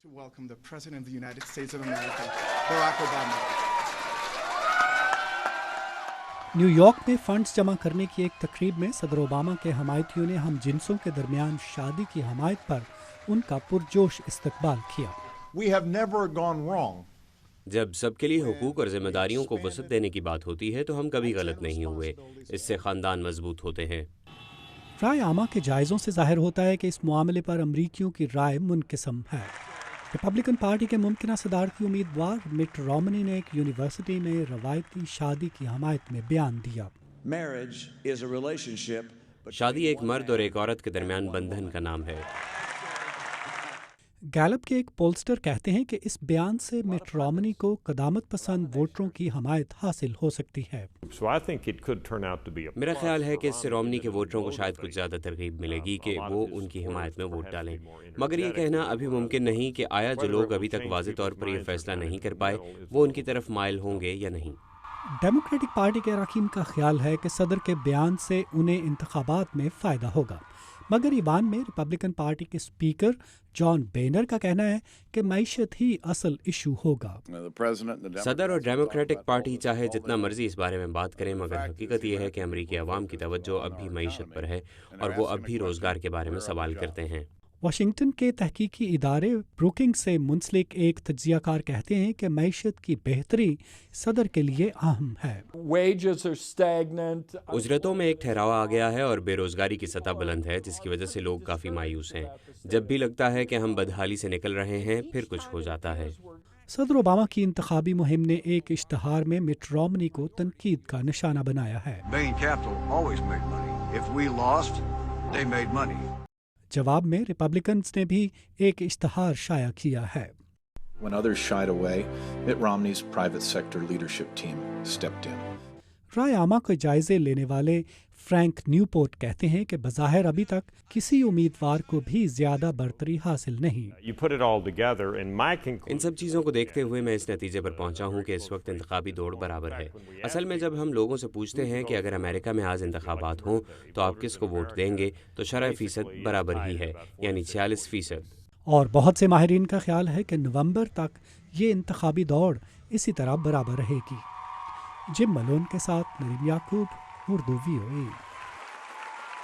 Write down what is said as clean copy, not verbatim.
To welcome the President of the United States of America, Barack Obama. New York में funds जमा करने की एक तकरीब में सदर ओबामा के हमायतियों ने हम जिनसों के दरमियान शादी की हमायत पर उनका पुरजोश इस्तकबाल किया। We have never gone wrong. जब सबके लिए हुकूक और जिम्मेदारियों को वसअत देने की बात होती है तो हम कभी गलत नहीं हुए। इससे ख़ानदान मजबूत होते हैं। राय आमा के जायज़ों से जाहिर होता है कि इस मामले पर अमरीकियों की राय मुनक़िस्म है। रिपब्लिकन पार्टी के मुमकिना सदारती उम्मीदवार मिट रोमनी ने एक यूनिवर्सिटी में रवायती शादी की हमायत में बयान दिया। शादी एक मर्द और एक औरत के दरमियान बंधन का नाम है। गैलप के एक पोलस्टर कहते हैं कि इस बयान से मिट रोमनी को क़दामत पसंद वोटरों की हमायत हासिल हो सकती है। मेरा ख्याल है कि इससे रोमनी के वोटरों को शायद कुछ ज़्यादा तरगीब मिलेगी कि वो उनकी हिमायत में वोट डालें। मगर ये कहना अभी मुमकिन नहीं कि आया जो लोग अभी तक वाज़ेह तौर पर यह फैसला नहीं कर पाए वो उनकी तरफ माइल होंगे या नहीं। डेमोक्रेटिक पार्टी के अरकान का ख्याल है कि सदर के बयान से उन्हें इंतखाबात में फ़ायदा होगा, मगर ईवान में रिपब्लिकन पार्टी के स्पीकर जॉन बेनर का कहना है कि मईशत ही असल इशू होगा। सदर और डेमोक्रेटिक पार्टी चाहे जितना मर्जी इस बारे में बात करें, मगर हकीकत यह है कि अमरीकी अवाम की तवज्जो अब भी मईशत पर है और वो अब भी रोज़गार के बारे में सवाल करते हैं। वाशिंगटन के तहकीकी इदारे ब्रुकिंग्स से मुंसलिक एक तज्जियाकार कहते हैं कि मईशत की बेहतरी सदर के लिए अहम है। उजरतों में एक ठहराव आ गया है और बेरोजगारी की सतह बुलंद है, जिसकी वजह से लोग काफ़ी मायूस हैं। जब भी लगता है कि हम बदहाली से निकल रहे हैं फिर कुछ हो जाता है। सदर ओबामा की इंतखाबी मुहिम ने एक इश्तहार में मिट रोमनी को तनकीद का निशाना बनाया है। जवाब में रिपब्लिकन्स ने भी एक इश्तहार शाया किया है। When others shied away, Mitt Romney's private sector leadership team stepped in. राय आमा के जायजे लेने वाले फ्रैंक न्यूपोर्ट कहते हैं कि बज़ाहिर अभी तक किसी उम्मीदवार को भी ज्यादा बरतरी हासिल नहीं। इन सब चीज़ों को देखते हुए मैं इस नतीजे पर पहुंचा हूं कि इस वक्त इंतखाबी दौड़ बराबर है। असल में जब हम लोगों से पूछते हैं कि अगर अमेरिका में आज इंतखाबात हों तो आप किसको वोट देंगे, तो शरह फीसद बराबर ही है, यानी 46%। और बहुत से माहिरीन का ख्याल है कि नवंबर तक ये इंतखाबी दौड़ इसी तरह बराबर रहेगी। जिम मलोन के साथ नरीम याकूब, उर्दू VOA।